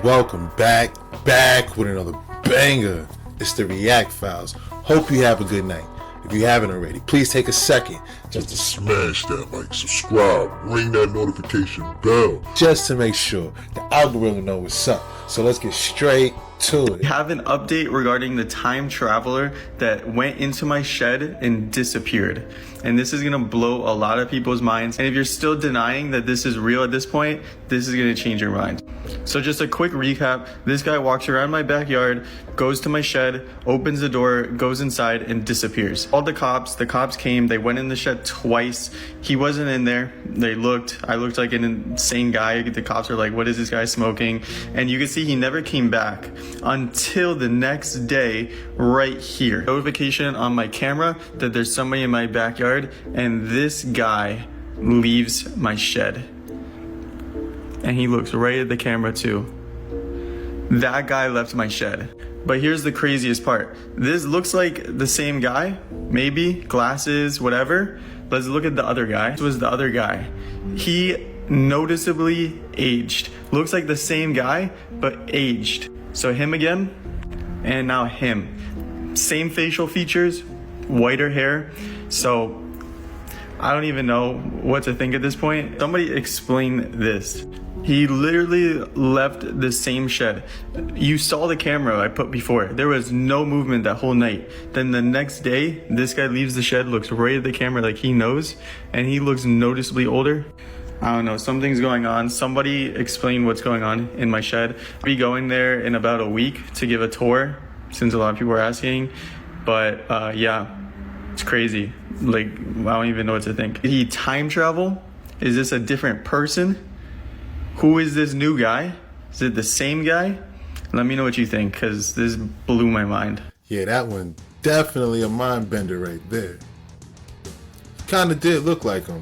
Welcome back with another banger. It's the React Files. Hope you have a good night. If you haven't already, please take a second just to smash that like, subscribe, ring that notification bell, just to make sure the algorithm knows what's up. So let's get straight to it. I have an update regarding the time traveler that went into my shed and disappeared. And this is gonna blow a lot of people's minds. And if you're still denying that this is real at this point, this is gonna change your mind. So just a quick recap, this guy walks around my backyard, goes to my shed, opens the door, goes inside, and disappears. Called the cops came, they went in the shed twice. He wasn't in there. I looked like an insane guy. The cops were like, what is this guy smoking? And you can see he never came back until the next day right here. Notification on my camera that there's somebody in my backyard, and this guy leaves my shed. And he looks right at the camera too. That guy left my shed. But here's the craziest part. This looks like the same guy, maybe, glasses, whatever. Let's look at the other guy. This was the other guy. He noticeably aged. Looks like the same guy, but aged. So him again, and now him. Same facial features, whiter hair. So I don't even know what to think at this point. Somebody explain this. He literally left the same shed. You saw the camera I put before. There was no movement that whole night. Then the next day, this guy leaves the shed, looks right at the camera like he knows, and he looks noticeably older. I don't know, something's going on. Somebody explain what's going on in my shed. I'll be going there in about a week to give a tour, since a lot of people are asking. But yeah, it's crazy. Like, I don't even know what to think. Did he time travel? Is this a different person? Who is this new guy? Is it the same guy? Let me know what you think, because this blew my mind. Yeah, that one definitely a mind bender right there. Kinda did look like him.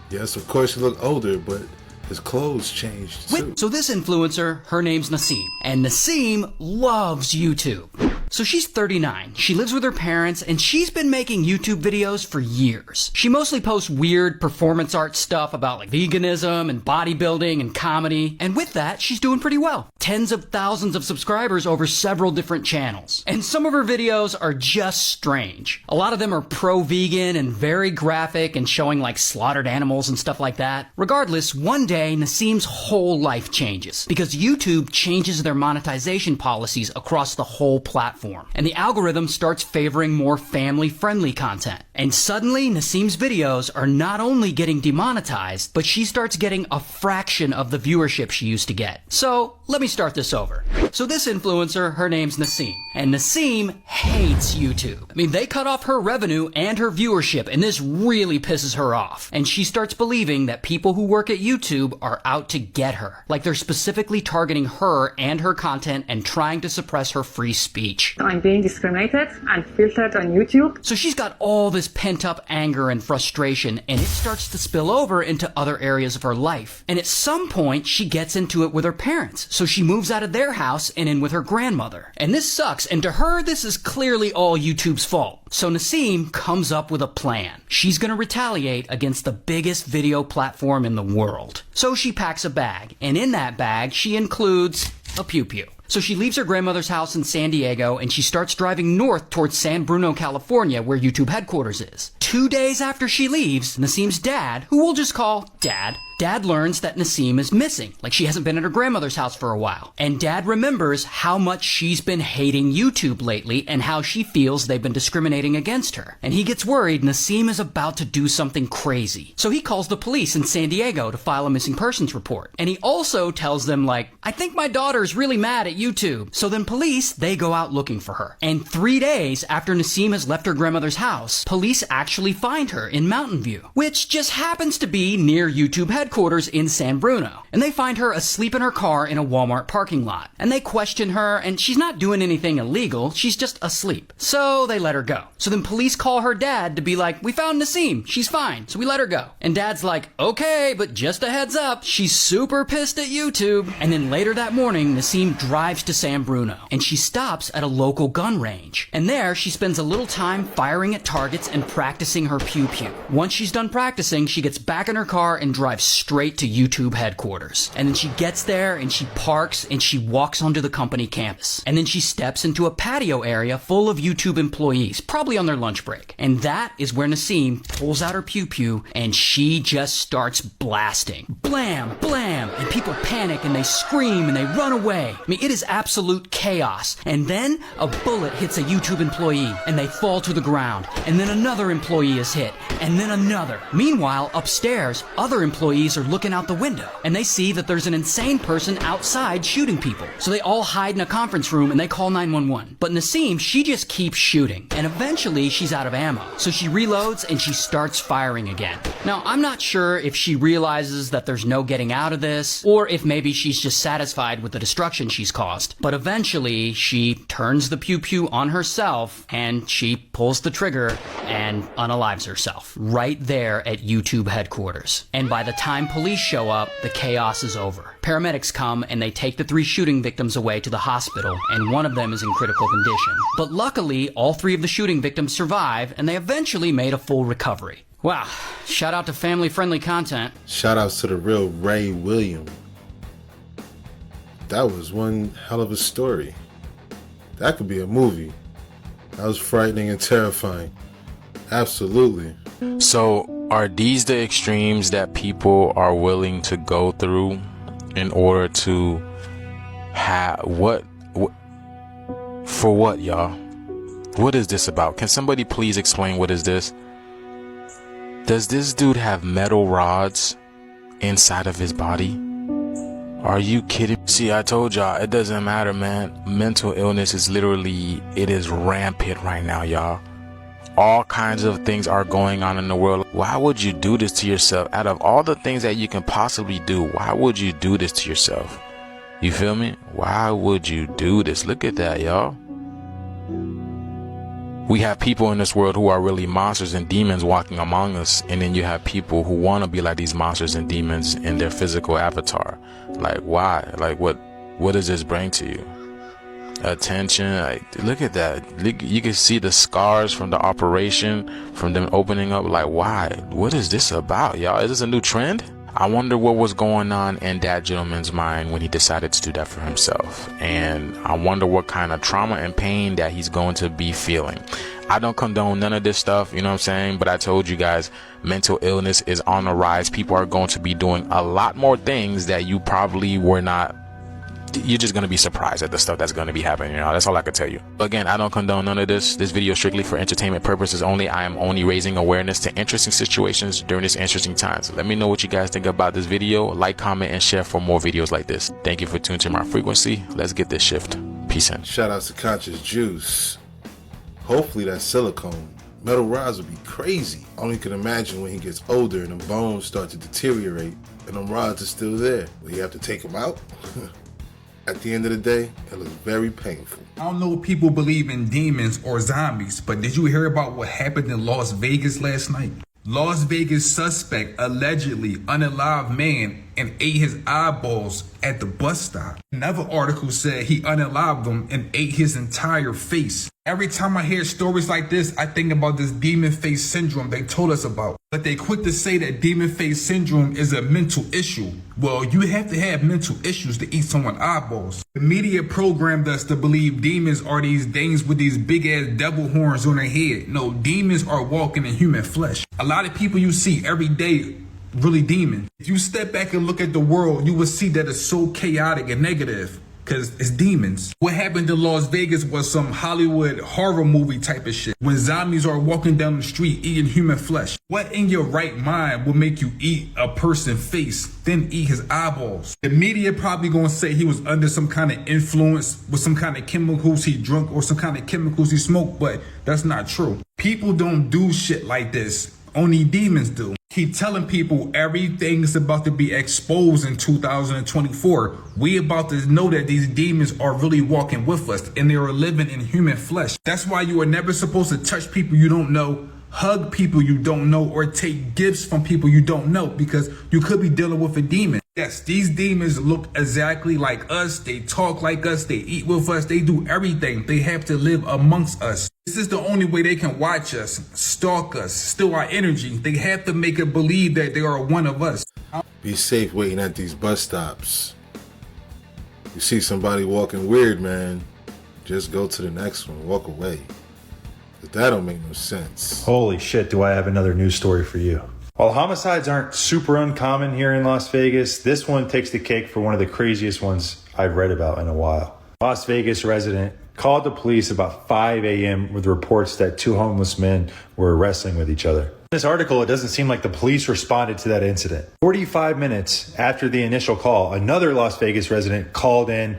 Yes, of course he looked older, but his clothes changed too. So this influencer, her name's Nassim, and Nassim loves YouTube. So she's 39, she lives with her parents, and she's been making YouTube videos for years. She mostly posts weird performance art stuff about like veganism and bodybuilding and comedy, and with that, she's doing pretty well. Tens of thousands of subscribers over several different channels. And some of her videos are just strange. A lot of them are pro-vegan and very graphic and showing like slaughtered animals and stuff like that. Regardless, one day, Nassim's whole life changes because YouTube changes their monetization policies across the whole platform. And the algorithm starts favoring more family-friendly content. And suddenly, Nassim's videos are not only getting demonetized, but she starts getting a fraction of the viewership she used to get. So, let me start this over. So this influencer, her name's Nassim. And Nassim hates YouTube. I mean, they cut off her revenue and her viewership, and this really pisses her off. And she starts believing that people who work at YouTube are out to get her. Like they're specifically targeting her and her content and trying to suppress her free speech. I'm being discriminated and filtered on YouTube. So she's got all this pent-up anger and frustration, and it starts to spill over into other areas of her life. And at some point, she gets into it with her parents. So she moves out of their house and in with her grandmother. And this sucks, and to her, this is clearly all YouTube's fault. So Nassim comes up with a plan. She's gonna retaliate against the biggest video platform in the world. So she packs a bag, and in that bag, she includes a pew-pew. So she leaves her grandmother's house in San Diego and she starts driving north towards San Bruno, California, where YouTube headquarters is. 2 days after she leaves, Nassim's dad, who we'll just call Dad learns that Nassim is missing, like she hasn't been at her grandmother's house for a while. And Dad remembers how much she's been hating YouTube lately and how she feels they've been discriminating against her. And he gets worried Nassim is about to do something crazy. So he calls the police in San Diego to file a missing persons report. And he also tells them like, I think my daughter's really mad at YouTube. So then police, they go out looking for her. And 3 days after Nassim has left her grandmother's house, police actually find her in Mountain View, which just happens to be near YouTube headquarters in San Bruno. And they find her asleep in her car in a Walmart parking lot. And they question her, and she's not doing anything illegal, she's just asleep. So they let her go. So then police call her dad to be like, we found Nassim, she's fine, so we let her go. And Dad's like, okay, but just a heads up, she's super pissed at YouTube. And then later that morning, Nassim drives drives to San Bruno, and she stops at a local gun range. And there, she spends a little time firing at targets and practicing her pew-pew. Once she's done practicing, she gets back in her car and drives straight to YouTube headquarters. And then she gets there, and she parks, and she walks onto the company campus. And then she steps into a patio area full of YouTube employees, probably on their lunch break. And that is where Nassim pulls out her pew-pew, and she just starts blasting. Blam, blam, and people panic, and they scream, and they run away. I mean, it is absolute chaos. And then a bullet hits a YouTube employee, and they fall to the ground. And then another employee is hit, and then another. Meanwhile, upstairs, other employees are looking out the window, and they see that there's an insane person outside shooting people. So they all hide in a conference room, and they call 911. But Nassim, she just keeps shooting, and eventually she's out of ammo. So she reloads, and she starts firing again. Now, I'm not sure if she realizes that there's no getting out of this, or if maybe she's just satisfied with the destruction she's caused. But eventually, she turns the pew-pew on herself, and she pulls the trigger and unalives herself right there at YouTube headquarters. And by the time police show up, the chaos is over. Paramedics come, and they take the 3 shooting victims away to the hospital, and one of them is in critical condition. But luckily, all 3 of the shooting victims survive, and they eventually made a full recovery. Wow, shout out to family-friendly content. Shout outs to the real Ray William. That was one hell of a story. That could be a movie. That was frightening and terrifying. Absolutely. So, are these the extremes that people are willing to go through in order to have what for what, y'all? What is this about? Can somebody please explain what is this? Does this dude have metal rods inside of his body? Are you kidding? See, I told y'all, it doesn't matter, man. Mental illness is literally, it is rampant right now, y'all. All kinds of things are going on in the world. Why would you do this to yourself? Out of all the things that you can possibly do, why would you do this to yourself? You feel me? Why would you do this? Look at that, y'all. We have people in this world who are really monsters and demons walking among us, and then you have people who want to be like these monsters and demons in their physical avatar. Like, why? Like, what does this bring to you? Attention. Like, look at that. You can see the scars from the operation, from them opening up. Like, why? What is this about, y'all? Is this a new trend? I wonder what was going on in that gentleman's mind when he decided to do that for himself. And I wonder what kind of trauma and pain that he's going to be feeling. I don't condone none of this stuff, you know what I'm saying? But I told you guys, mental illness is on the rise. People are going to be doing a lot more things that you probably were not. You're just going to be surprised at the stuff that's going to be happening, you know. That's all I can tell you. Again, I don't condone none of this. This video is strictly for entertainment purposes only. I am only raising awareness to interesting situations during this interesting time. So let me know what you guys think about this video. Like, comment, and share for more videos like this. Thank you for tuning to my frequency. Let's get this shift. Peace out. Shout outs to Conscious Juice. Hopefully that silicone. Metal rods would be crazy. Only can imagine when he gets older and the bones start to deteriorate and the rods are still there. Will you have to take them out? At the end of the day, it looks very painful. I don't know if people believe in demons or zombies, but did you hear about what happened in Las Vegas last night? Las Vegas suspect allegedly unalived man and ate his eyeballs at the bus stop. Another article said he unalived them and ate his entire face. Every time I hear stories like this, I think about this demon face syndrome they told us about. But they quick to say that demon face syndrome is a mental issue. Well, you have to have mental issues to eat someone's eyeballs. The media programmed us to believe demons are these things with these big ass devil horns on their head. No, demons are walking in human flesh. A lot of people you see every day really demon. If you step back and look at the world, you will see that it's so chaotic and negative. Because it's demons. What happened in Las Vegas was some Hollywood horror movie type of shit. When zombies are walking down the street eating human flesh. What in your right mind will make you eat a person's face, then eat his eyeballs? The media probably gonna say he was under some kind of influence with some kind of chemicals he drunk or some kind of chemicals he smoked, but that's not true. People don't do shit like this. Only demons do. Keep telling people everything's about to be exposed in 2024. We about to know that these demons are really walking with us and they are living in human flesh. That's why you are never supposed to touch people you don't know, hug people you don't know, or take gifts from people you don't know, because you could be dealing with a demon. Yes, these demons look exactly like us. They talk like us. They eat with us. They do everything. They have to live amongst us. This is the only way they can watch us, stalk us, steal our energy. They have to make us believe that they are one of us. Be safe waiting at these bus stops. You see somebody walking weird, man, just go to the next one, walk away. But that don't make no sense. Holy shit, do I have another news story for you. While homicides aren't super uncommon here in Las Vegas, this one takes the cake for one of the craziest ones I've read about in a while. Las Vegas resident called the police about 5 a.m. with reports that two homeless men were wrestling with each other. In this article, it doesn't seem like the police responded to that incident. 45 minutes after the initial call, another Las Vegas resident called in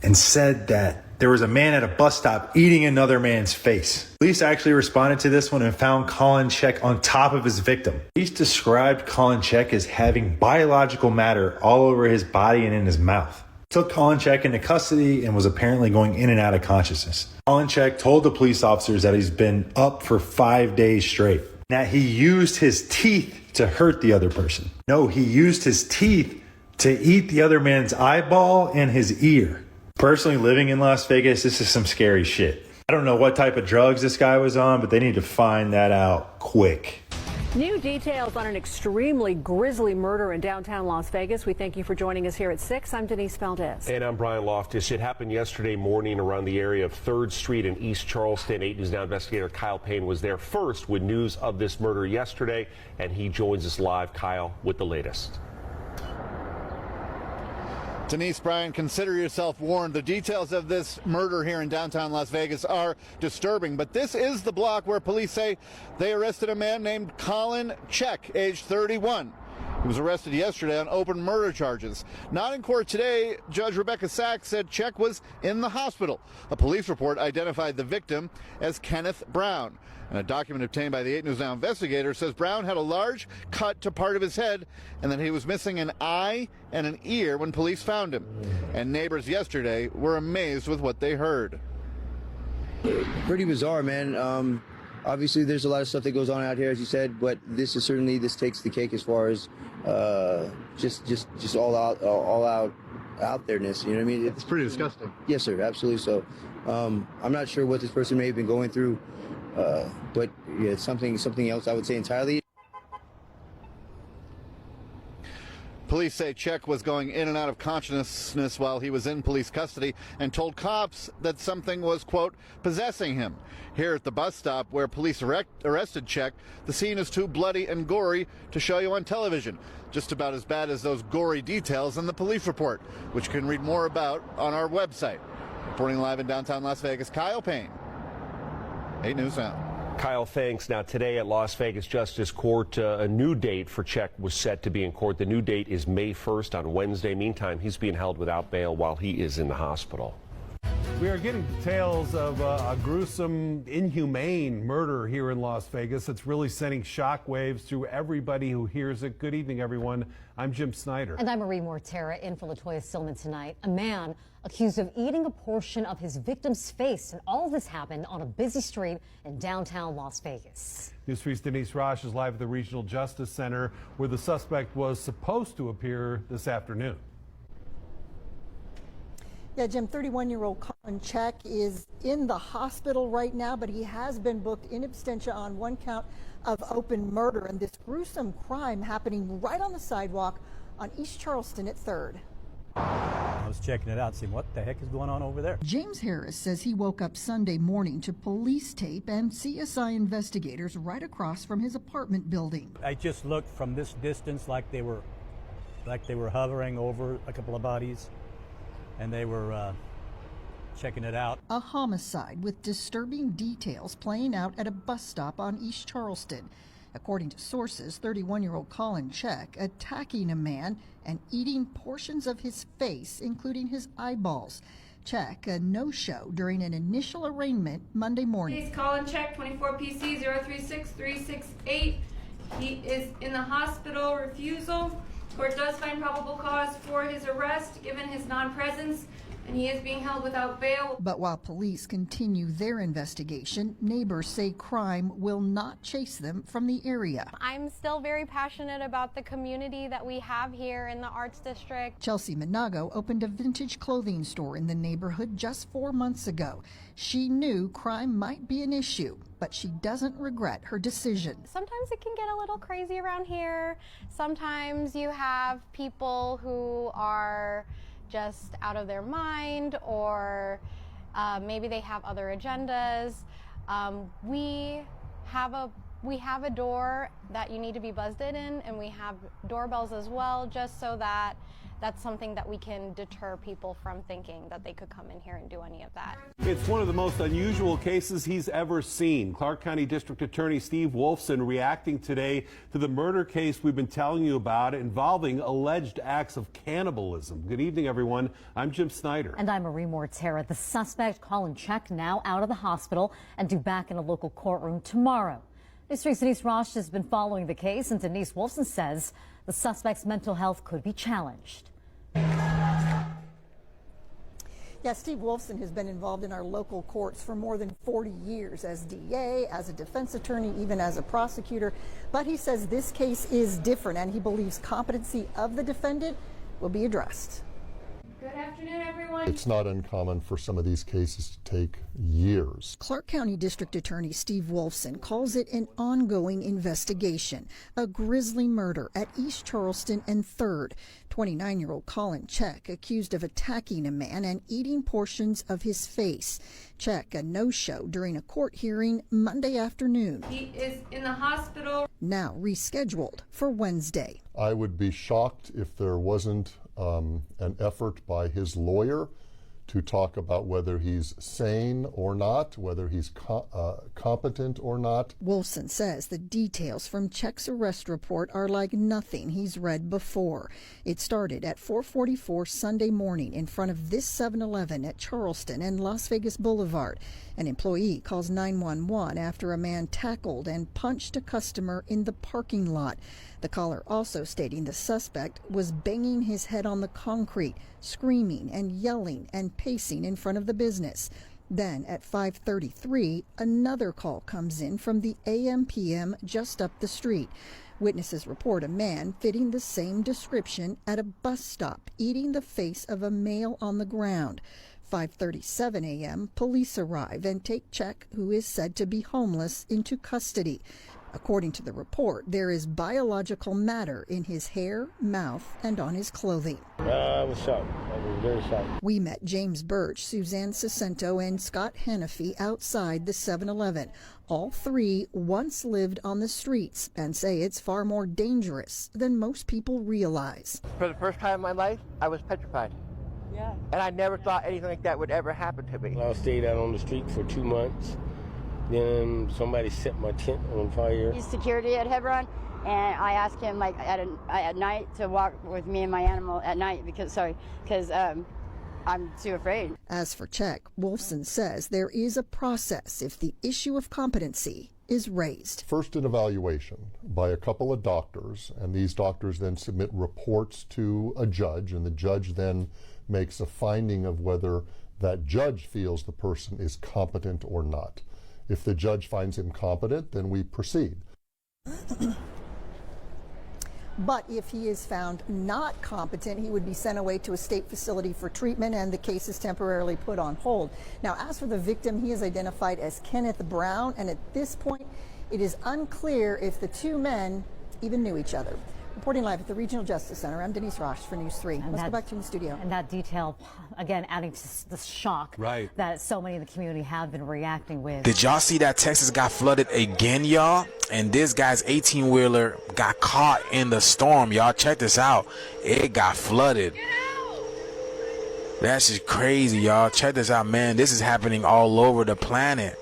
and said that there was a man at a bus stop eating another man's face. Police actually responded to this one and found Colin Check on top of his victim. Police described Colin Check as having biological matter all over his body and in his mouth. Took Colin Check into custody and was apparently going in and out of consciousness. Colin Check told the police officers that he's been up for 5 days straight. That he used his teeth to hurt the other person. No, he used his teeth to eat the other man's eyeball and his ear. Personally, living in Las Vegas, this is some scary shit. I don't know what type of drugs this guy was on, but they need to find that out quick. New details on an extremely grisly murder in downtown Las Vegas. We thank you for joining us here at 6. I'm Denise Valdez. And I'm Brian Loftus. It happened yesterday morning around the area of 3rd Street in East Charleston. 8 News Now investigator Kyle Payne was there first with news of this murder yesterday, and he joins us live. Kyle, with the latest. Denise, Brian, consider yourself warned. The details of this murder here in downtown Las Vegas are disturbing, but this is the block where police say they arrested a man named Colin Check, age 31. He was arrested yesterday on open murder charges. Not in court today, Judge Rebecca Sachs said Check was in the hospital. A police report identified the victim as Kenneth Brown. And a document obtained by the 8 News Now investigator says Brown had a large cut to part of his head and that he was missing an eye and an ear when police found him. And neighbors yesterday were amazed with what they heard. Pretty bizarre, man. Obviously, there's a lot of stuff that goes on out here, as you said, but this takes the cake as far as just all out there-ness. You know what I mean? It's pretty disgusting. Yes, sir. Absolutely. So, I'm not sure what this person may have been going through. But yeah, it's something else I would say entirely. Police say Check was going in and out of consciousness while he was in police custody and told cops that something was, quote, possessing him. Here at the bus stop where police arrested Check, the scene is too bloody and gory to show you on television. Just about as bad as those gory details in the police report, which you can read more about on our website. Reporting live in downtown Las Vegas, Kyle Payne. 8 News Now. Kyle, thanks. Now, today at Las Vegas Justice Court, a new date for Check was set to be in court. The new date is May 1st on Wednesday. Meantime, he's being held without bail while he is in the hospital. We are getting details of a gruesome, inhumane murder here in Las Vegas. It's really sending shockwaves through everybody who hears it. Good evening, everyone. I'm Jim Snyder. And I'm Marie Mortera, in for LaToya Stillman tonight. A man accused of eating a portion of his victim's face. And all of this happened on a busy street in downtown Las Vegas. News 3's Denise Rosh is live at the Regional Justice Center, where the suspect was supposed to appear this afternoon. Yeah, Jim, 31-year-old Colin Check is in the hospital right now, but he has been booked in absentia on one count of open murder. And this gruesome crime happening right on the sidewalk on East Charleston at 3rd. I was checking it out, seeing what the heck is going on over there. James Harris says he woke up Sunday morning to police tape and CSI investigators right across from his apartment building. I just looked from this distance like they were hovering over a couple of bodies, and they were checking it out. A homicide with disturbing details playing out at a bus stop on East Charleston. According to sources, 31-year-old Colin Check attacking a man and eating portions of his face, including his eyeballs. Check a no-show during an initial arraignment Monday morning. Please Colin Check, 24 PC 036368. He is in the hospital. Refusal. Court does find probable cause for his arrest given his non-presence and he is being held without bail. But while police continue their investigation, neighbors say crime will not chase them from the area. I'm still very passionate about the community that we have here in the Arts District. Chelsea Minago opened a vintage clothing store in the neighborhood just 4 months ago. She knew crime might be an issue, but she doesn't regret her decision. Sometimes it can get a little crazy around here. Sometimes you have people who are just out of their mind, or maybe they have other agendas. We have a door that you need to be buzzed in, and we have doorbells as well, just so that that's something that we can deter people from thinking that they could come in here and do any of that. It's one of the most unusual cases he's ever seen. Clark County District Attorney Steve Wolfson reacting today to the murder case we've been telling you about involving alleged acts of cannibalism. Good evening, everyone. I'm Jim Snyder. And I'm Marie Mortera. The suspect, Colin Check, now out of the hospital and due back in a local courtroom tomorrow. News 3's Denise Rosh has been following the case, and Denise Wolfson says the suspect's mental health could be challenged. Yeah, Steve Wolfson has been involved in our local courts for more than 40 years as DA, as a defense attorney, even as a prosecutor. But he says this case is different, and he believes competency of the defendant will be addressed. Good afternoon, everyone. It's not uncommon for some of these cases to take years. Clark County District Attorney Steve Wolfson calls it an ongoing investigation, a grisly murder at East Charleston and 3rd. 29-year-old Colin Check accused of attacking a man and eating portions of his face. Check a no-show during a court hearing Monday afternoon. He is in the hospital. Now rescheduled for Wednesday. I would be shocked if there wasn't an effort by his lawyer to talk about whether he's sane or not, whether he's competent or not. Wolfson says the details from Check's arrest report are like nothing he's read before. It started at 4:44 Sunday morning in front of this 7-Eleven at Charleston and Las Vegas Boulevard. An employee calls 911 after a man tackled and punched a customer in the parking lot. The caller also stating the suspect was banging his head on the concrete, screaming and yelling and pacing in front of the business. Then at 5:33, another call comes in from the AM/PM just up the street. Witnesses report a man fitting the same description at a bus stop, eating the face of a male on the ground. 5:37 a.m., police arrive and take Check, who is said to be homeless, into custody. According to the report, there is biological matter in his hair, mouth, and on his clothing. I was shocked. I was very shocked. We met James Birch, Suzanne Sacento, and Scott Hannafy outside the 7-Eleven. All three once lived on the streets and say it's far more dangerous than most people realize. For the first time in my life, I was petrified. Yeah. And I never thought anything like that would ever happen to me. I stayed out on the street for 2 months. Then somebody set my tent on fire. He's security at Hebron, and I asked him like at night to walk with me and my animal at night because I'm too afraid. As for Check, Wolfson says there is a process if the issue of competency is raised. First, an evaluation by a couple of doctors, and these doctors then submit reports to a judge, and the judge then makes a finding of whether that judge feels the person is competent or not. If the judge finds him competent, then we proceed. But if he is found not competent, he would be sent away to a state facility for treatment, and the case is temporarily put on hold. Now, as for the victim, he is identified as Kenneth Brown, and at this point, it is unclear if the two men even knew each other. Reporting live at the Regional Justice Center, I'm Denise Rosh for News 3. Let's go back to the studio. And that detail, again, adding to the shock that so many in the community have been reacting with. Did y'all see that Texas got flooded again, y'all? And this guy's 18-wheeler got caught in the storm, y'all. Check this out. It got flooded. That's just crazy, y'all. Check this out, man. This is happening all over the planet.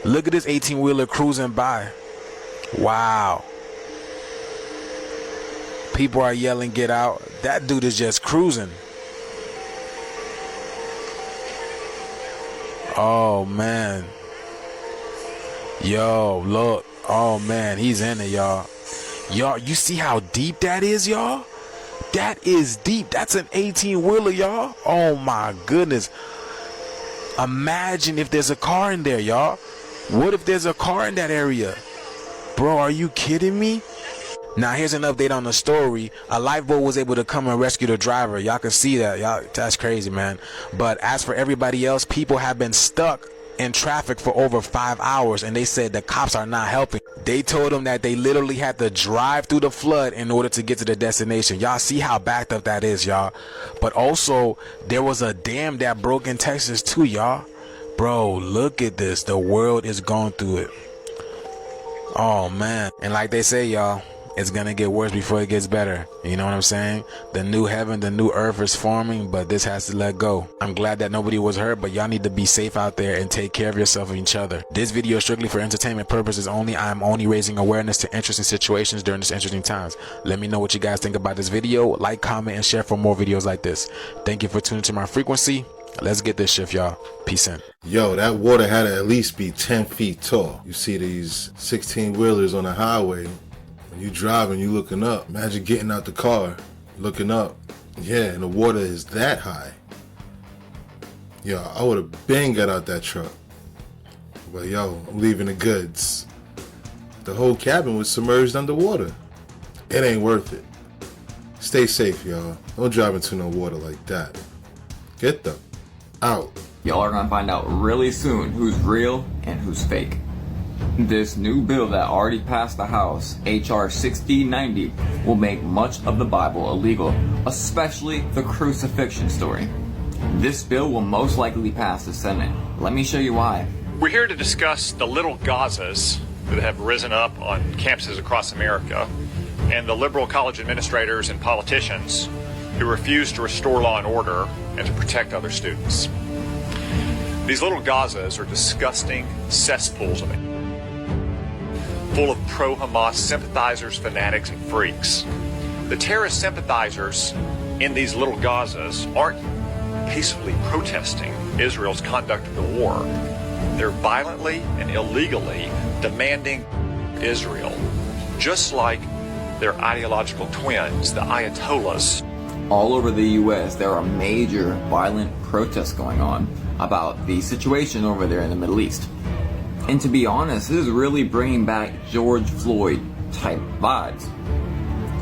Look at this 18-wheeler cruising by. Wow. People are yelling, get out. That dude is just cruising. Oh, man. Yo, look. Oh, man, he's in it, y'all. Y'all, you see how deep that is, y'all? That is deep. That's an 18-wheeler, y'all. Oh my goodness. Imagine if there's a car in there, y'all. What if there's a car in that area? Bro, are you kidding me? Now here's an update on the story. A lifeboat was able to come and rescue the driver. Y'all can see that. Y'all, that's crazy, man. But as for everybody else, people have been stuck in traffic for over 5 hours, and they said the cops are not helping. They told them that they literally had to drive through the flood in order to get to the destination. Y'all see how backed up that is, y'all. But also, there was a dam that broke in Texas too, y'all. Bro, look at this. The world is going through it. Oh man. And like they say, y'all, it's gonna get worse before it gets better. You know what I'm saying? The new heaven, the new earth is forming, but this has to let go. I'm glad that nobody was hurt, but y'all need to be safe out there and take care of yourself and each other. This video is strictly for entertainment purposes only. I'm only raising awareness to interesting situations during this interesting times. Let me know what you guys think about this video. Like, comment, and share for more videos like this. Thank you for tuning to my frequency. Let's get this shift, y'all. Peace in. Yo, that water had to at least be 10 feet tall. You see these 16-wheelers on the highway. You driving, you looking up. Imagine getting out the car, looking up. Yeah, and the water is that high. Yo, I would have been got out that truck. But yo, I'm leaving the goods. The whole cabin was submerged underwater. It ain't worth it. Stay safe, y'all. Don't drive into no water like that. Get them out. Y'all are gonna find out really soon who's real and who's fake. This new bill that already passed the House, H.R. 6090, will make much of the Bible illegal, especially the crucifixion story. This bill will most likely pass the Senate. Let me show you why. We're here to discuss the little Gazas that have risen up on campuses across America and the liberal college administrators and politicians who refuse to restore law and order and to protect other students. These little Gazas are disgusting cesspools of it, full of pro-Hamas sympathizers, fanatics, and freaks. The terrorist sympathizers in these little Gazas aren't peacefully protesting Israel's conduct of the war. They're violently and illegally demanding Israel, just like their ideological twins, the Ayatollahs. All over the U.S., there are major violent protests going on about the situation over there in the Middle East. And to be honest, this is really bringing back George Floyd type vibes.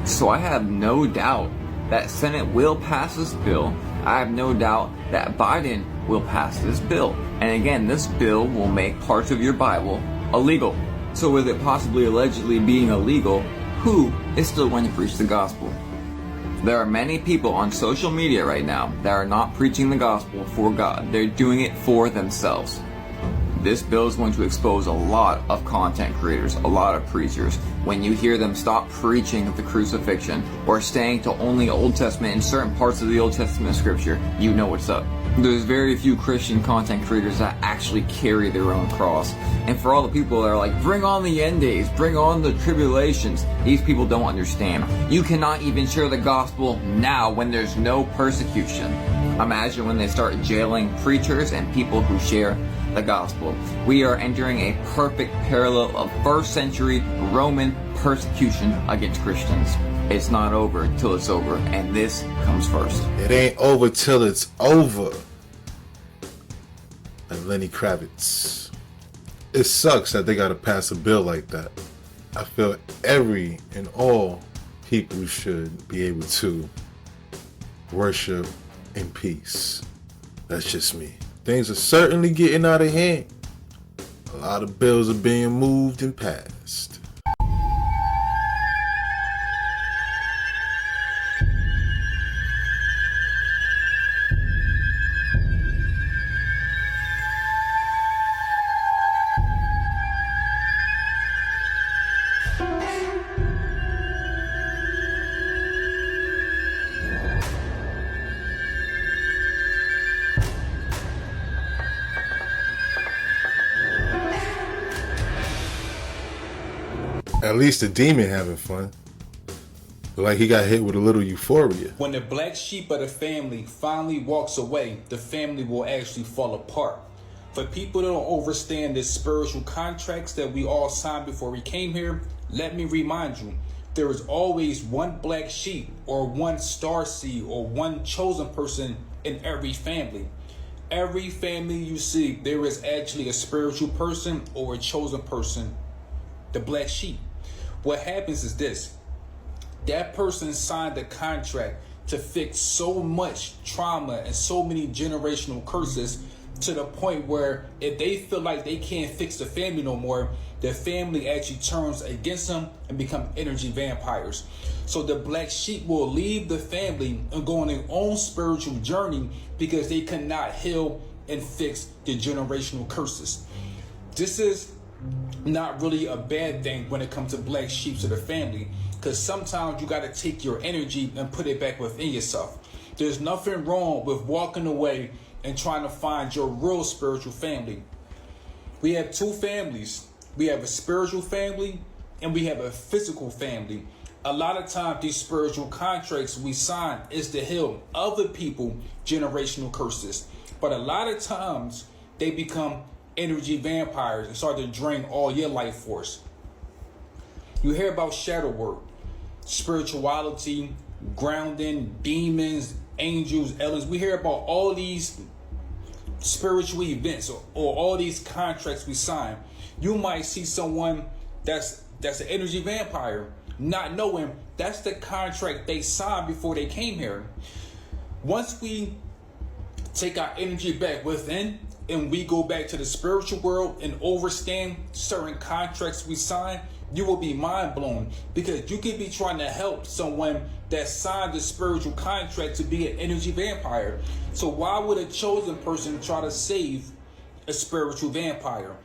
So I have no doubt that Senate will pass this bill. I have no doubt that Biden will pass this bill. And again, this bill will make parts of your Bible illegal. So with it possibly allegedly being illegal, who is still going to preach the gospel? There are many people on social media right now that are not preaching the gospel for God. They're doing it for themselves. This bill is going to expose a lot of content creators, a lot of preachers. When you hear them stop preaching the crucifixion or staying to only Old Testament and certain parts of the Old Testament scripture, you know what's up. There's very few Christian content creators that actually carry their own cross. And for all the people that are like, bring on the end days, bring on the tribulations, these people don't understand. You cannot even share the gospel now when there's no persecution. Imagine when they start jailing preachers and people who share the gospel. We are entering a perfect parallel of first century Roman persecution against Christians. It's not over till it's over, and this comes first. It ain't over till it's over. And Lenny Kravitz. It sucks that they gotta pass a bill like that. I feel every and all people should be able to worship in peace. That's just me. Things are certainly getting out of hand. A lot of bills are being moved and passed. At least the demon having fun. Like he got hit with a little euphoria. When the black sheep of the family finally walks away, the family will actually fall apart. For people that don't understand the spiritual contracts that we all signed before we came here, let me remind you, there is always one black sheep or one star seed or one chosen person in every family. Every family you see, there is actually a spiritual person or a chosen person, the black sheep. What happens is this: that person signed a contract to fix so much trauma and so many generational curses, to the point where if they feel like they can't fix the family no more, the family actually turns against them and become energy vampires. So the black sheep will leave the family and go on their own spiritual journey because they cannot heal and fix the generational curses. This is not really a bad thing when it comes to black sheep of the family, because sometimes you got to take your energy and put it back within yourself. There's nothing wrong with walking away and trying to find your real spiritual family. We have two families. We have a spiritual family and we have a physical family. A lot of times these spiritual contracts we sign is to heal other people generational curses. But a lot of times they become energy vampires and start to drain all your life force. You hear about shadow work, spirituality, grounding, demons, angels, aliens. We hear about all these spiritual events or all these contracts we sign. You might see someone that's an energy vampire, not knowing that's the contract they signed before they came here. Once we take our energy back within and we go back to the spiritual world and understand certain contracts we sign, you will be mind blown, because you could be trying to help someone that signed the spiritual contract to be an energy vampire. So why would a chosen person try to save a spiritual vampire?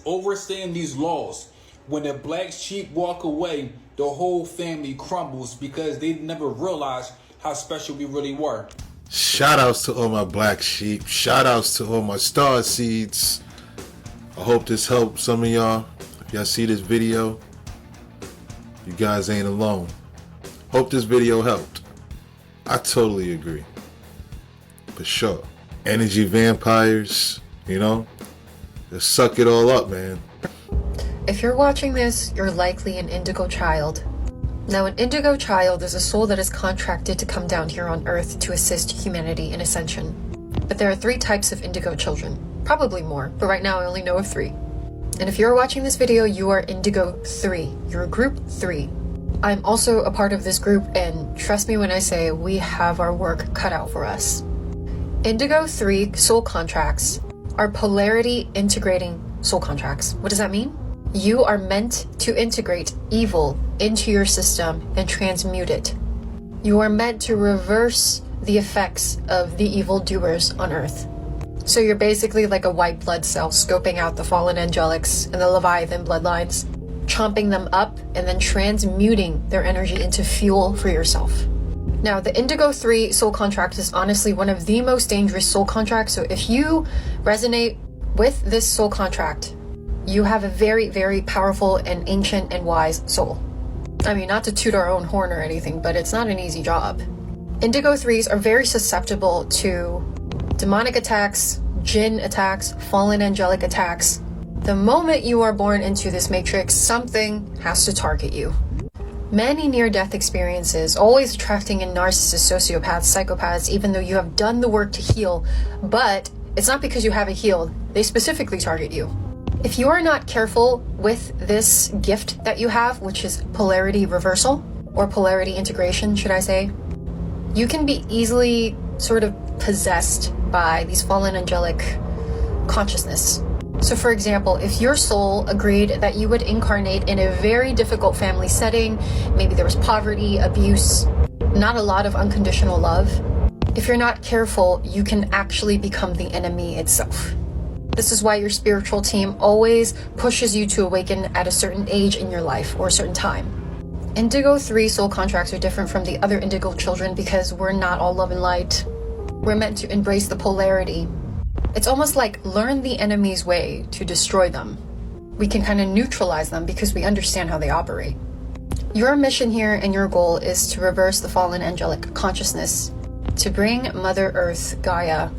Understand these laws. When the black sheep walk away, the whole family crumbles because they never realized how special we really were. Shout outs to all my black sheep. Shout outs to all my star seeds. I hope this helped some of y'all. If y'all see this video, you guys ain't alone. Hope this video helped. I totally agree. For sure. Energy vampires, you know, just suck it all up, man. If you're watching this, you're likely an indigo child. Now, an indigo child is a soul that is contracted to come down here on Earth to assist humanity in ascension. But there are 3 types of indigo children. Probably more, but right now I only know of 3. And if you're watching this video, you are Indigo 3. You're group 3. I'm also a part of this group, and trust me when I say we have our work cut out for us. Indigo 3 soul contracts are polarity integrating soul contracts. What does that mean? You are meant to integrate evil into your system and transmute it. You are meant to reverse the effects of the evildoers on Earth. So you're basically like a white blood cell scoping out the fallen angelics and the Leviathan bloodlines, chomping them up and then transmuting their energy into fuel for yourself. Now, the Indigo 3 soul contract is honestly one of the most dangerous soul contracts. So if you resonate with this soul contract, you have a very, very powerful and ancient and wise soul. I mean, not to toot our own horn or anything, but it's not an easy job. Indigo 3s are very susceptible to demonic attacks, jinn attacks, fallen angelic attacks. The moment you are born into this matrix, something has to target you. Many near-death experiences, always attracting in narcissists, sociopaths, psychopaths, even though you have done the work to heal, but it's not because you haven't healed. They specifically target you. If you are not careful with this gift that you have, which is polarity reversal, or polarity integration, should I say, you can be easily sort of possessed by these fallen angelic consciousness. So for example, if your soul agreed that you would incarnate in a very difficult family setting, maybe there was poverty, abuse, not a lot of unconditional love, if you're not careful, you can actually become the enemy itself. This is why your spiritual team always pushes you to awaken at a certain age in your life or a certain time. Indigo 3 soul contracts are different from the other indigo children because we're not all love and light. We're meant to embrace the polarity. It's almost like learn the enemy's way to destroy them. We can kind of neutralize them because we understand how they operate. Your mission here and your goal is to reverse the fallen angelic consciousness, to bring Mother Earth, Gaia,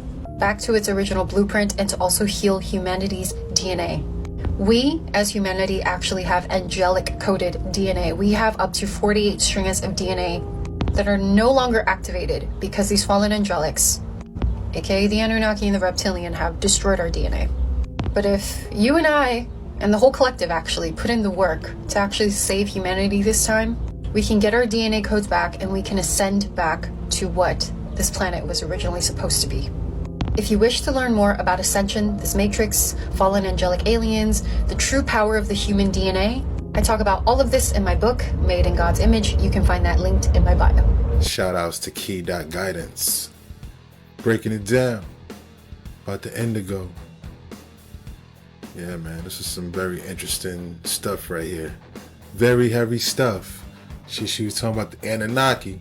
back to its original blueprint, and to also heal humanity's DNA. We, as humanity, actually have angelic-coded DNA. We have up to 48 strands of DNA that are no longer activated because these fallen angelics, aka the Anunnaki and the reptilian, have destroyed our DNA. But if you and I, and the whole collective actually, put in the work to actually save humanity this time, we can get our DNA codes back and we can ascend back to what this planet was originally supposed to be. If you wish to learn more about ascension, this matrix, fallen angelic aliens, the true power of the human DNA, I talk about all of this in my book, Made in God's Image. You can find that linked in my bio. Shout outs to Key.Guidance. Breaking it down about the Indigo. Yeah, man, this is some very interesting stuff right here. Very heavy stuff. She was talking about the Anunnaki.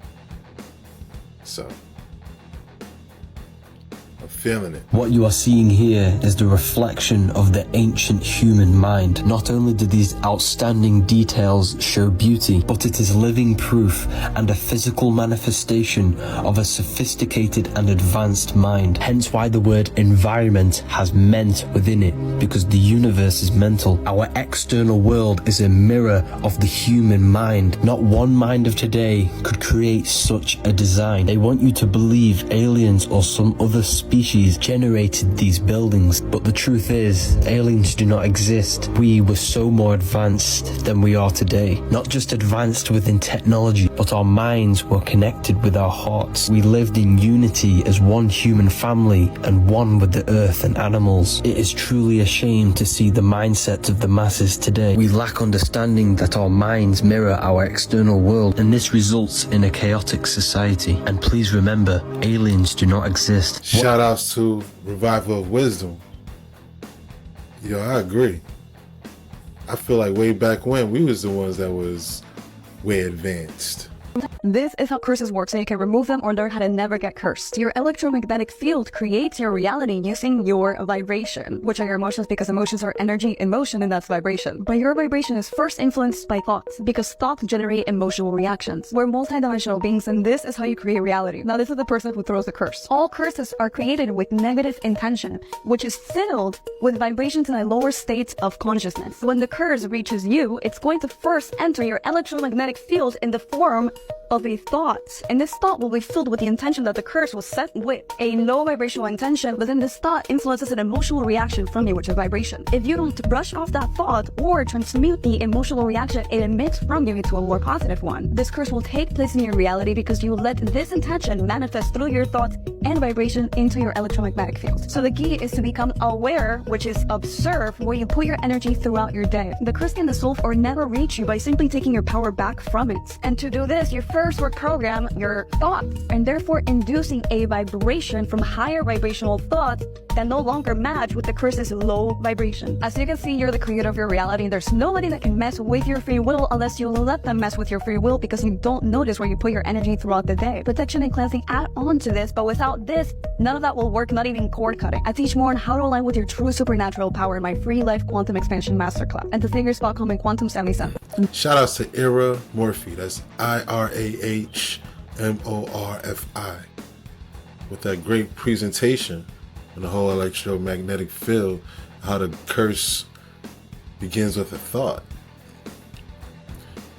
So, I'm feeling it. What you are seeing here is the reflection of the ancient human mind. Not only do these outstanding details show beauty, but it is living proof and a physical manifestation of a sophisticated and advanced mind. Hence why the word environment has ment within it, because the universe is mental. Our external world is a mirror of the human mind. Not one mind of today could create such a design. They want you to believe aliens or some other species generated these buildings, but the truth is, aliens do not exist. We were so more advanced than we are today. Not just advanced within technology, but our minds were connected with our hearts. We lived in unity as one human family and one with the earth and animals. It is truly a shame to see the mindsets of the masses today. We lack understanding that our minds mirror our external world, and this results in a chaotic society. And please remember, aliens do not exist. Shout outs to Revival of Wisdom. Yo, I agree. I feel like way back when, we was the ones that was way advanced. This is how curses work, so you can remove them or learn how to never get cursed. Your electromagnetic field creates your reality using your vibration, which are your emotions, because emotions are energy in motion, and that's vibration. But your vibration is first influenced by thoughts, because thoughts generate emotional reactions. We're multidimensional beings, and this is how you create reality. Now, this is the person who throws the curse. All curses are created with negative intention, which is filled with vibrations in a lower state of consciousness. When the curse reaches you, it's going to first enter your electromagnetic field in the form of a thought, and this thought will be filled with the intention that the curse was set with a low vibrational intention, but then this thought influences an emotional reaction from you, which is vibration. If you don't brush off that thought or transmute the emotional reaction it emits from you into a more positive one, this curse will take place in your reality because you let this intention manifest through your thoughts and vibration into your electromagnetic field. So the key is to become aware, which is observe where you put your energy throughout your day. The curse can dissolve or never reach you by simply taking your power back from it. And to do this, you first reprogram your thoughts, and therefore inducing a vibration from higher vibrational thoughts that no longer match with the curse's low vibration. As you can see, you're the creator of your reality, and there's nobody that can mess with your free will unless you let them mess with your free will, because you don't notice where you put your energy throughout the day. Protection and cleansing add on to this, but without this, none of that will work, not even cord cutting. I teach more on how to align with your true supernatural power in my free life quantum expansion masterclass, and to save your spot, come in Quantum 77. Shout outs to Ira Morphy. That's IRAHMORFI. With that great presentation on the whole electromagnetic field, how the curse begins with a thought.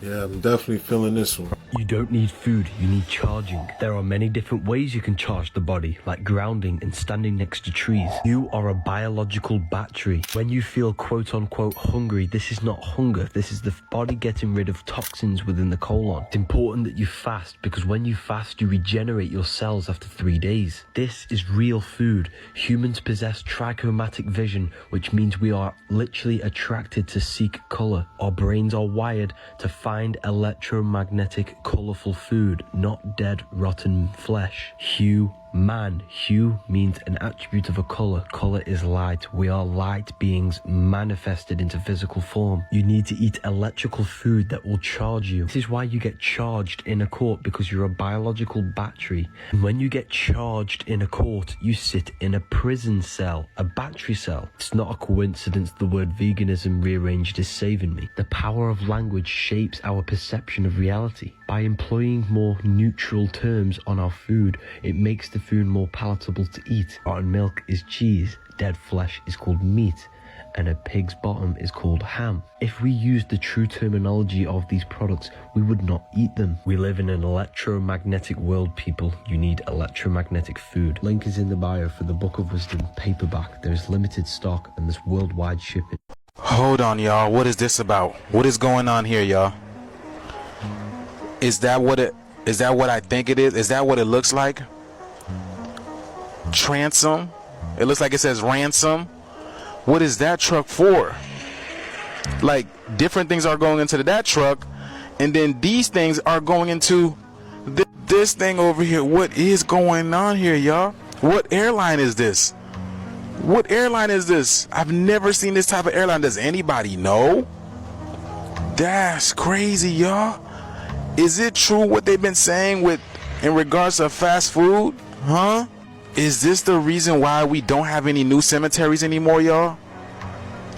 Yeah, I'm definitely feeling this one. You don't need food, you need charging. There are many different ways you can charge the body, like grounding and standing next to trees. You are a biological battery. When you feel quote-unquote hungry, this is not hunger. This is the body getting rid of toxins within the colon. It's important that you fast, because when you fast, you regenerate your cells after 3 days. This is real food. Humans possess trichromatic vision, which means we are literally attracted to seek color. Our brains are wired to find electromagnetic colorful food, not dead, rotten flesh. Hue, man. Hue means an attribute of a color. Color is light. We are light beings manifested into physical form. You need to eat electrical food that will charge you. This is why you get charged in a court, because you're a biological battery. And when you get charged in a court, you sit in a prison cell, a battery cell. It's not a coincidence the word veganism rearranged is saving me. The power of language shapes our perception of reality. By employing more neutral terms on our food, it makes the food more palatable to eat. Rotten milk is cheese, dead flesh is called meat, and a pig's bottom is called ham. If we used the true terminology of these products, we would not eat them. We live in an electromagnetic world, people. You need electromagnetic food. Link is in the bio for the Book of Wisdom paperback. There is limited stock and there's worldwide shipping. Hold on, y'all. What is this about? What is going on here, y'all? Is that what I think it is? Is that what it looks like? Transom? It looks like it says ransom. What is that truck for? Like, different things are going into that truck, and then these things are going into this thing over here. What is going on here, y'all? What airline is this? What airline is this? I've never seen this type of airline. Does anybody know? That's crazy, y'all. Is it true what they've been saying in regards to fast food? Huh? Is this the reason why we don't have any new cemeteries anymore, y'all?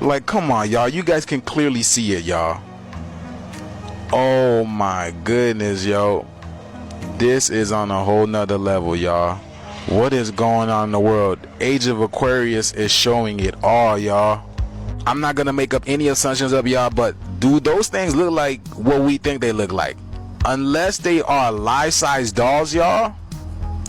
Like, come on, y'all. You guys can clearly see it, y'all. Oh my goodness, yo. This is on a whole nother level, y'all. What is going on in the world? Age of Aquarius is showing it all, y'all. I'm not gonna make up any assumptions of y'all, but do those things look like what we think they look like? Unless they are life-size dolls, y'all.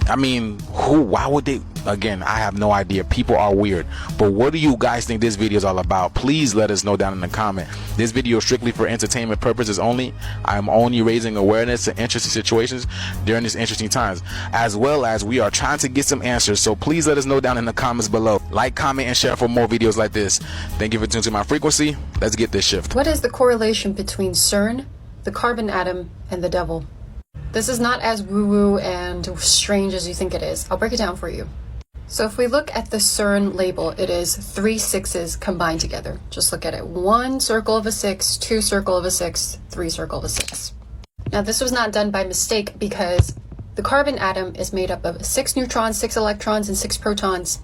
I mean, why would they? Again, I have no idea. People are weird. But what do you guys think this video is all about? Please let us know down in the comment. This video is strictly for entertainment purposes only. I'm only raising awareness to interesting situations during these interesting times, as well as we are trying to get some answers. So please let us know down in the comments below. Like, comment, and share for more videos like this. Thank you for tuning to my frequency. Let's get this shift. What is the correlation between CERN, the carbon atom, and the devil? This is not as woo-woo and strange as you think it is. I'll break it down for you. So if we look at the CERN label, it is 3 6s combined together. Just look at it. 1 circle of a 6, 2 circle of a 6, 3 circle of a 6. Now this was not done by mistake because the carbon atom is made up of 6 neutrons, 6 electrons, and 6 protons.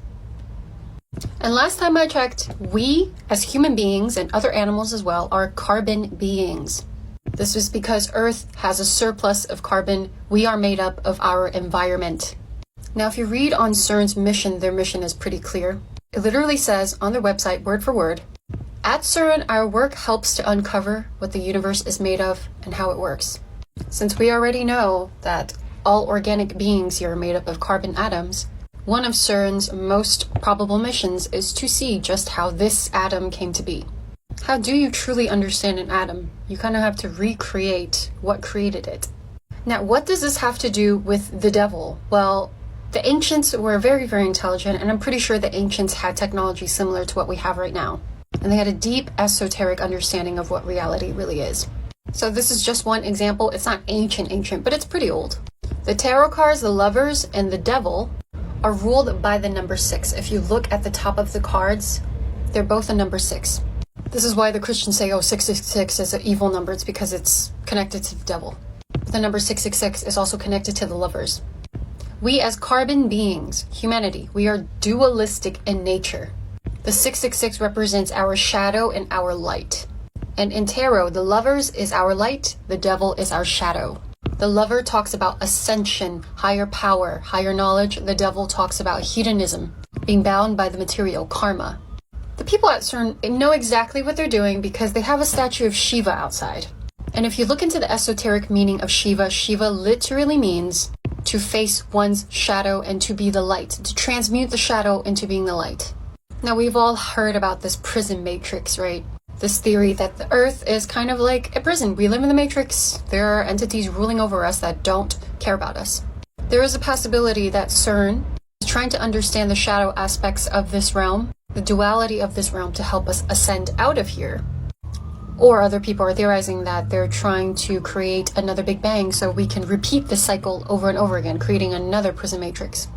And last time I checked, we as human beings and other animals as well are carbon beings. This is because Earth has a surplus of carbon. We are made up of our environment. Now, if you read on CERN's mission, their mission is pretty clear. It literally says on their website, word for word, at CERN, our work helps to uncover what the universe is made of and how it works. Since we already know that all organic beings here are made up of carbon atoms, one of CERN's most probable missions is to see just how this atom came to be. How do you truly understand an atom? You kind of have to recreate what created it. Now, what does this have to do with the devil? Well, the ancients were very, very intelligent, and I'm pretty sure the ancients had technology similar to what we have right now. And they had a deep esoteric understanding of what reality really is. So this is just one example. It's not ancient, but it's pretty old. The tarot cards, the lovers, and the devil are ruled by the number 6. If you look at the top of the cards, they're both a number 6. This is why the Christians say, oh, 666 is an evil number. It's because it's connected to the devil. But the number 666 is also connected to the lovers. We as carbon beings, humanity, we are dualistic in nature. The 666 represents our shadow and our light. And in tarot, the lovers is our light, the devil is our shadow. The lover talks about ascension, higher power, higher knowledge. The devil talks about hedonism, being bound by the material, karma. The people at CERN know exactly what they're doing because they have a statue of Shiva outside. And if you look into the esoteric meaning of Shiva, Shiva literally means to face one's shadow and to be the light, to transmute the shadow into being the light. Now, we've all heard about this prison matrix, right? This theory that the Earth is kind of like a prison. We live in the matrix. There are entities ruling over us that don't care about us. There is a possibility that CERN is trying to understand the shadow aspects of this realm, the duality of this realm, to help us ascend out of here. Or other people are theorizing that they're trying to create another Big Bang so we can repeat the cycle over and over again, creating another prison matrix.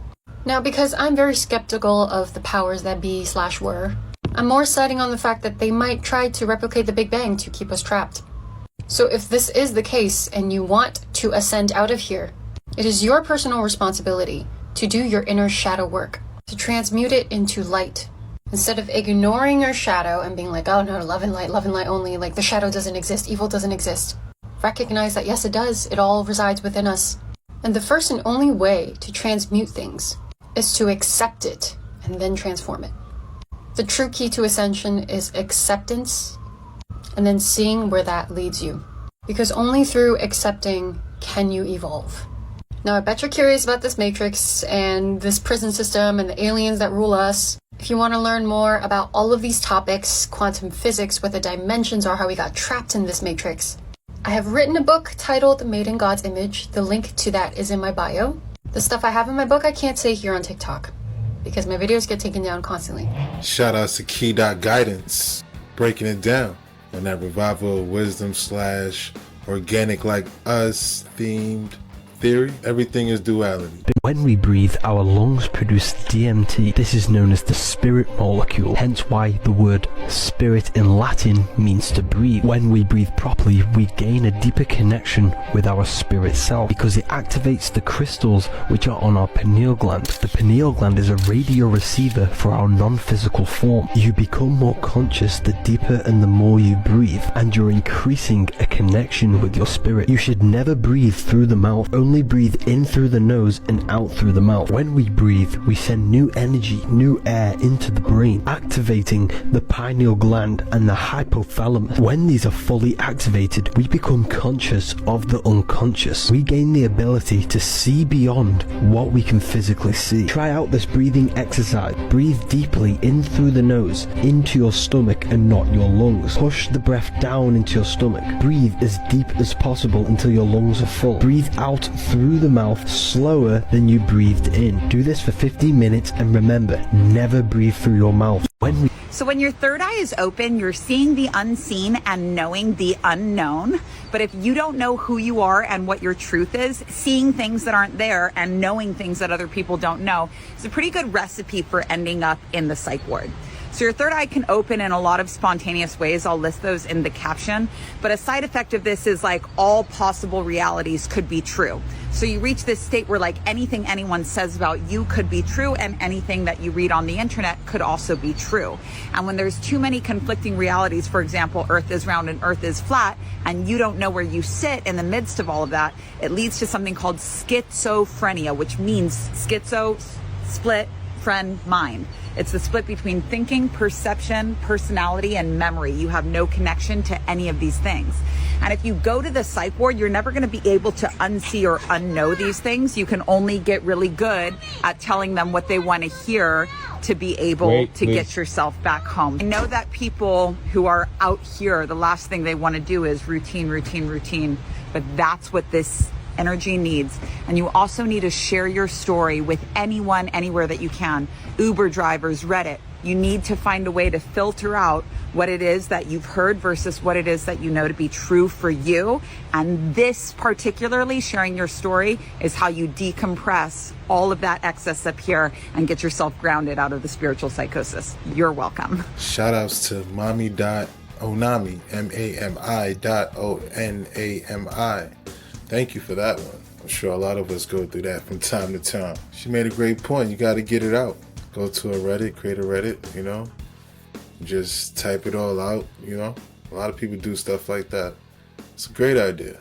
Now, because I'm very skeptical of the powers that be / were, I'm more siding on the fact that they might try to replicate the Big Bang to keep us trapped. So if this is the case and you want to ascend out of here, it is your personal responsibility to do your inner shadow work, to transmute it into light. Instead of ignoring your shadow and being like, oh no, love and light only, like the shadow doesn't exist, evil doesn't exist. Recognize that yes, it does. It all resides within us. And the first and only way to transmute things is to accept it and then transform it. The true key to ascension is acceptance and then seeing where that leads you. Because only through accepting can you evolve. Now, I bet you're curious about this matrix and this prison system and the aliens that rule us. If you want to learn more about all of these topics, quantum physics, what the dimensions are, how we got trapped in this matrix, I have written a book titled Made in God's Image. The link to that is in my bio. The stuff I have in my book I can't say here on TikTok because my videos get taken down constantly. Shout outs to Key.Guidance, breaking it down on that revival of wisdom / organic like us themed theory. Everything is duality. When we breathe, our lungs produce DMT. This is known as the spirit molecule, hence why the word spirit in Latin means to breathe. When we breathe properly, we gain a deeper connection with our spirit self because it activates the crystals which are on our pineal gland. The pineal gland is a radio receiver for our non-physical form. You become more conscious the deeper and the more you breathe, and you're increasing a connection with your spirit. You should never breathe through the mouth. Only breathe in through the nose and out through the mouth. When we breathe, we send new energy, new air into the brain, activating the pineal gland and the hypothalamus. When these are fully activated, we become conscious of the unconscious. We gain the ability to see beyond what we can physically see. Try out this breathing exercise. Breathe deeply in through the nose, into your stomach and not your lungs. Push the breath down into your stomach. Breathe as deep as possible until your lungs are full. Breathe out through the mouth slower than you breathed in. Do this for 15 minutes and remember, never breathe through your mouth. So when your third eye is open, you're seeing the unseen and knowing the unknown. But if you don't know who you are and what your truth is, seeing things that aren't there and knowing things that other people don't know is a pretty good recipe for ending up in the psych ward. So your third eye can open in a lot of spontaneous ways. I'll list those in the caption. But a side effect of this is like all possible realities could be true. So you reach this state where like anything anyone says about you could be true, and anything that you read on the internet could also be true. And when there's too many conflicting realities, for example, Earth is round and Earth is flat, and you don't know where you sit in the midst of all of that, it leads to something called schizophrenia, which means schizo, split, friend, mind. It's the split between thinking, perception, personality, and memory. You have no connection to any of these things. And if you go to the psych ward, you're never going to be able to unsee or unknow these things. You can only get really good at telling them what they want to hear to be able to get yourself back home. I know that people who are out here, the last thing they want to do is routine, routine, routine. But that's what this energy needs. And you also need to share your story with anyone, anywhere that you can. Uber drivers, Reddit. You need to find a way to filter out what it is that you've heard versus what it is that you know to be true for you. And this particularly, sharing your story, is how you decompress all of that excess up here and get yourself grounded out of the spiritual psychosis. You're welcome. Shout outs to Mommy.Onami, MAMI.ONAMI. Thank you for that one. I'm sure a lot of us go through that from time to time. She made a great point. You got to get it out. Go to a Reddit, create a Reddit, just type it all out, A lot of people do stuff like that. It's a great idea,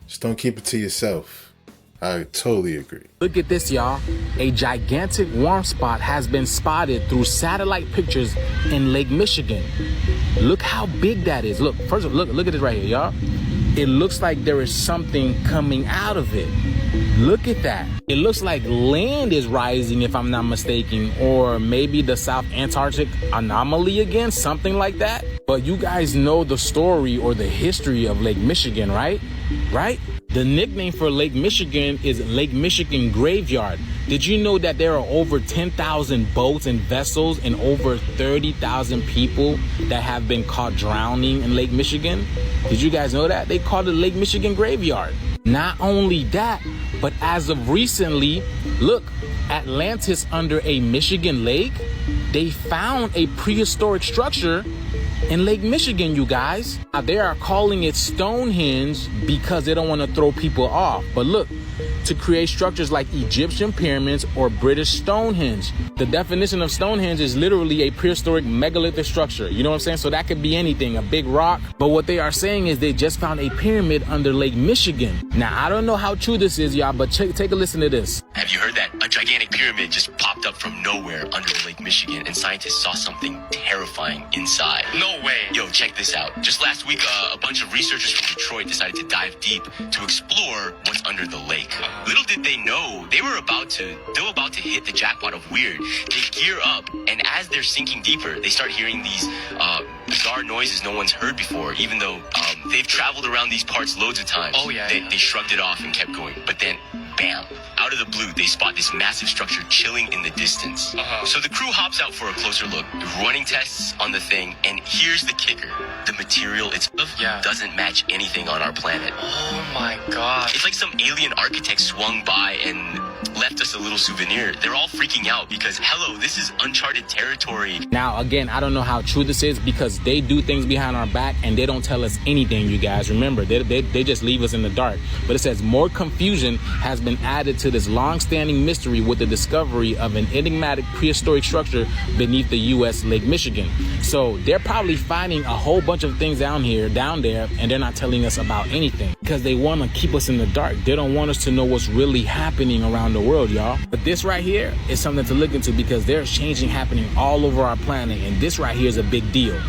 Just don't keep it to yourself. I totally agree. Look at this, y'all. A gigantic warm spot has been spotted through satellite pictures in Lake Michigan. Look how big that is. Look, first of all, look at this right here, y'all. It looks like there is something coming out of it. Look at that. It looks like land is rising, if I'm not mistaken, or maybe the South Antarctic anomaly again, something like that. But you guys know the story or the history of Lake Michigan, right? Right? The nickname for Lake Michigan is Lake Michigan Graveyard. Did you know that there are over 10,000 boats and vessels and over 30,000 people that have been caught drowning in Lake Michigan? Did you guys know that? They called it Lake Michigan Graveyard. Not only that, but as of recently, look, Atlantis under a Michigan lake, they found a prehistoric structure in Lake Michigan, you guys. They are calling it Stonehenge because they don't want to throw people off. But look, to create structures like Egyptian pyramids or British Stonehenge. The definition of Stonehenge is literally a prehistoric megalithic structure. You know what I'm saying? So that could be anything, a big rock. But what they are saying is they just found a pyramid under Lake Michigan. Now, I don't know how true this is, y'all, but take a listen to this. Have you heard that a gigantic pyramid just popped up from nowhere under Lake Michigan and scientists saw something terrifying inside? No way. Yo, check this out. Just last week, a bunch of researchers from Detroit decided to dive deep to explore what's under the lake. Little did they know, they were about to hit the jackpot of weird. They gear up, and as they're sinking deeper, they start hearing these bizarre noises no one's heard before, even though they've traveled around these parts loads of times. Oh, yeah. They shrugged it off and kept going. But then, bam, out of the blue, they spot this massive structure chilling in the distance. So the crew hops out for a closer look, running tests on the thing, and here's the kicker. The material itself doesn't match anything on our planet. Oh my god. It's like some alien architect swung by and left us a little souvenir. They're all freaking out because, hello, this is uncharted territory. Now, again, I don't know how true this is because they do things behind our back and they don't tell us anything, you guys. Remember, they just leave us in the dark. But it says more confusion has been added to this long-standing mystery with the discovery of an enigmatic prehistoric structure beneath the U.S. Lake Michigan. So they're probably finding a whole bunch of things down there, and they're not telling us about anything because they want to keep us in the dark. They don't want us to know what's really happening around the world, y'all. But this right here is something to look into because there's changing happening all over our planet, and this right here is a big deal.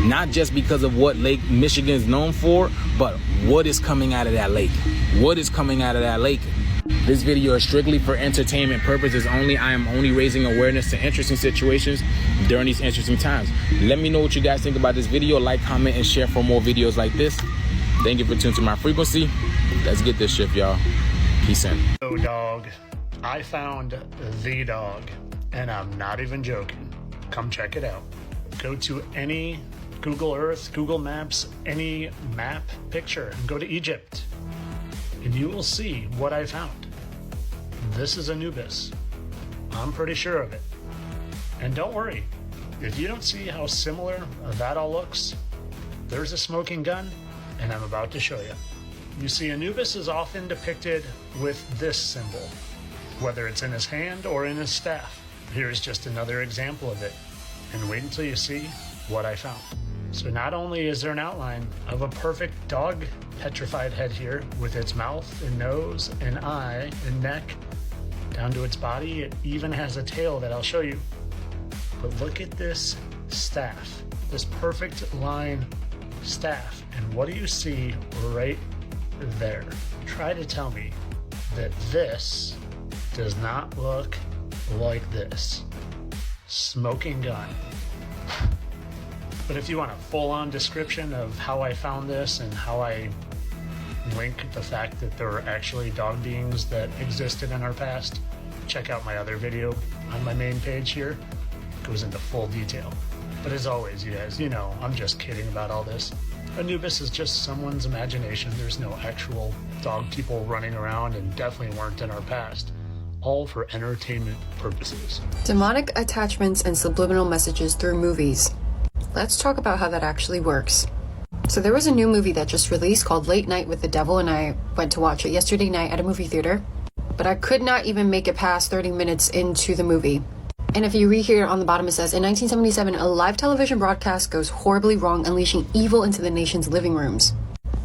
Not just because of what Lake Michigan is known for, but what is coming out of that lake. What is coming out of that lake? This video is strictly for entertainment purposes only. I am only raising awareness to interesting situations during these interesting times. Let me know what you guys think about this video. Like, comment, and share for more videos like this. Thank you for tuning to my frequency. Let's get this shit, y'all. Peace in. Oh, dog. I found the dog, and I'm not even joking. Come check it out. Go to any Google Earth, Google Maps, any map picture, and go to Egypt, and you will see what I found. This is Anubis. I'm pretty sure of it. And don't worry, if you don't see how similar that all looks, there's a smoking gun, and I'm about to show you. You see, Anubis is often depicted with this symbol, whether it's in his hand or in his staff. Here's just another example of it, and wait until you see what I found. So not only is there an outline of a perfect dog petrified head here with its mouth and nose and eye and neck down to its body, it even has a tail that I'll show you. But look at this staff, this perfect line staff, and what do you see right there? Try to tell me that this does not look like this. Smoking gun. But if you want a full-on description of how I found this and how I link the fact that there are actually dog beings that existed in our past, check out my other video on my main page here. It goes into full detail. But as always, you guys, you know, I'm just kidding about all this. Anubis is just someone's imagination. There's no actual dog people running around, and definitely weren't in our past. All for entertainment purposes. Demonic attachments and subliminal messages through movies. Let's talk about how that actually works. So there was a new movie that just released called Late Night with the Devil, and I went to watch it yesterday night at a movie theater. But I could not even make it past 30 minutes into the movie. And if you read here on the bottom, it says, in 1977, a live television broadcast goes horribly wrong, unleashing evil into the nation's living rooms.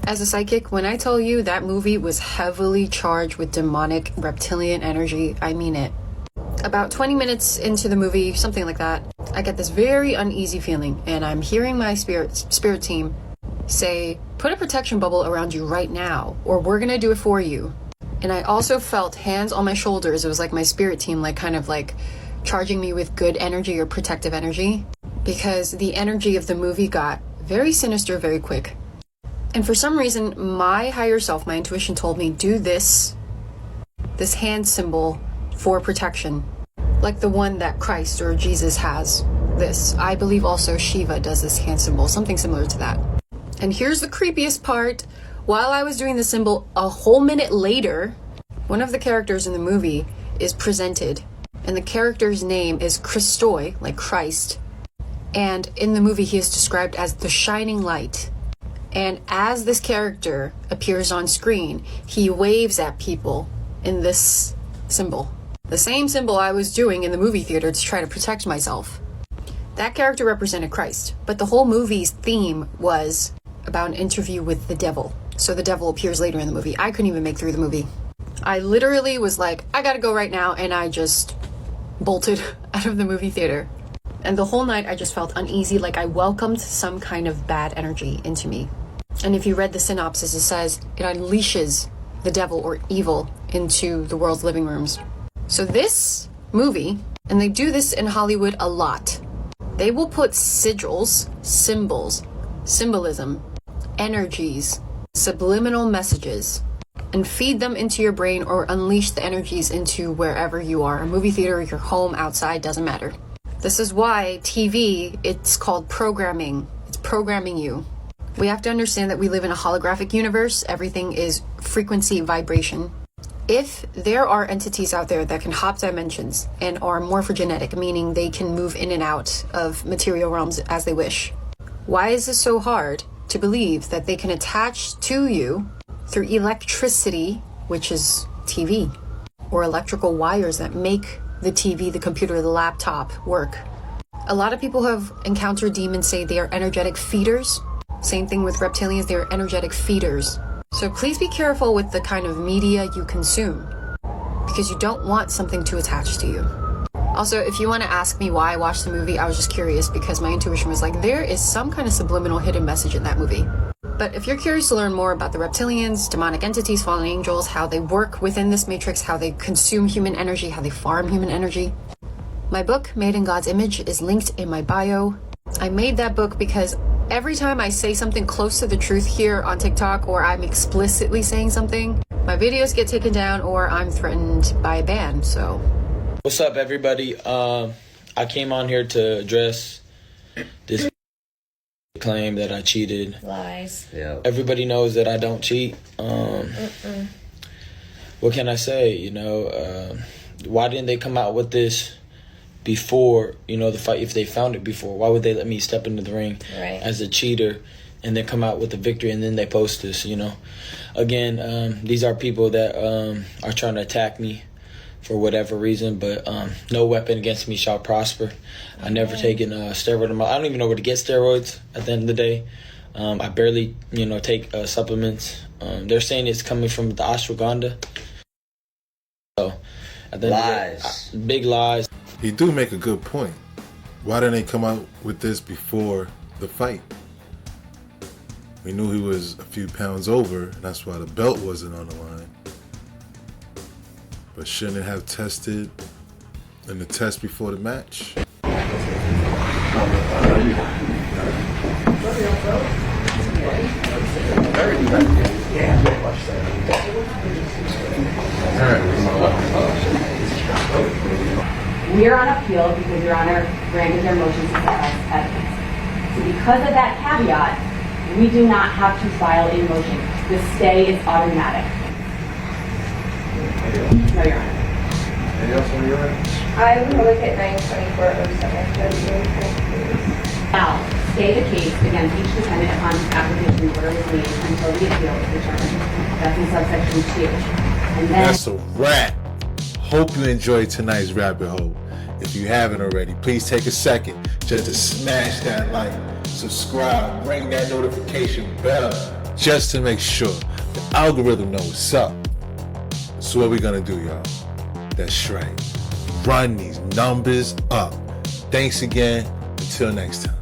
As a psychic, when I tell you that movie was heavily charged with demonic reptilian energy, I mean it. About 20 minutes into the movie, something like that, I get this very uneasy feeling, and I'm hearing my spirit team say, put a protection bubble around you right now, or we're gonna do it for you. And I also felt hands on my shoulders. It was like my spirit team, like kind of like charging me with good energy or protective energy, because the energy of the movie got very sinister very quick. And for some reason, my higher self, my intuition told me, do this hand symbol for protection, like the one that Christ or Jesus has. This, I believe also Shiva does this hand symbol, something similar to that. And here's the creepiest part. While I was doing the symbol, a whole minute later, one of the characters in the movie is presented, and the character's name is Christoi, like Christ. And in the movie, he is described as the shining light. And as this character appears on screen, he waves at people in this symbol. The same symbol I was doing in the movie theater to try to protect myself. That character represented Christ, but the whole movie's theme was about an interview with the devil. So the devil appears later in the movie. I couldn't even make through the movie. I literally was like, I gotta go right now, and I just bolted out of the movie theater. And the whole night I just felt uneasy, like I welcomed some kind of bad energy into me. And if you read the synopsis, it says it unleashes the devil or evil into the world's living rooms. So this movie, and they do this in Hollywood a lot, they will put sigils, symbols, symbolism, energies, subliminal messages, and feed them into your brain or unleash the energies into wherever you are. A movie theater, your home, outside, doesn't matter. This is why TV, it's called programming. It's programming you. We have to understand that we live in a holographic universe. Everything is frequency, vibration. If there are entities out there that can hop dimensions and are morphogenetic, meaning they can move in and out of material realms as they wish, why is it so hard to believe that they can attach to you through electricity, which is TV, or electrical wires that make the TV, the computer, the laptop work? A lot of people who have encountered demons say they are energetic feeders. Same thing with reptilians, they are energetic feeders. So please be careful with the kind of media you consume, because you don't want something to attach to you. Also, if you want to ask me why I watched the movie, I was just curious because my intuition was like, there is some kind of subliminal hidden message in that movie. But if you're curious to learn more about the reptilians, demonic entities, fallen angels, how they work within this matrix, how they consume human energy, how they farm human energy, my book, Made in God's Image, is linked in my bio. I made that book because every time I say something close to the truth here on TikTok, or I'm explicitly saying something, my videos get taken down or I'm threatened by a ban, so. What's up, everybody? I came on here to address this claim that I cheated. Lies. Yeah. Everybody knows that I don't cheat. What can I say? You know, why didn't they come out with this before, you know, the fight? If they found it before, why would they let me step into the ring as a cheater and then come out with the victory and then they post this, you know? Again, these are people that are trying to attack me for whatever reason, but no weapon against me shall prosper. I never taken steroid. I don't even know where to get steroids at the end of the day. I barely, you know, take supplements. They're saying it's coming from the ashwagandha. So, at the end of the day, big lies. He do make a good point. Why didn't they come out with this before the fight? We knew he was a few pounds over, and that's why the belt wasn't on the line. But shouldn't it have tested in the test before the match? We are on appeal because Your Honor granted their motion to suppress evidence. So because of that caveat, we do not have to file a motion. The stay is automatic. No, Your Honor. Anything else on your end? I will look at 92407. Now, stay the case against each defendant upon his application order was made until the appeal is determined. That's in subsection 2. And then That's a wrap. Hope you enjoyed tonight's rabbit hole. If you haven't already, please take a second just to smash that like, subscribe, ring that notification bell, just to make sure the algorithm knows what's up. So what we gonna do, y'all? That's right. Run these numbers up. Thanks again. Until next time.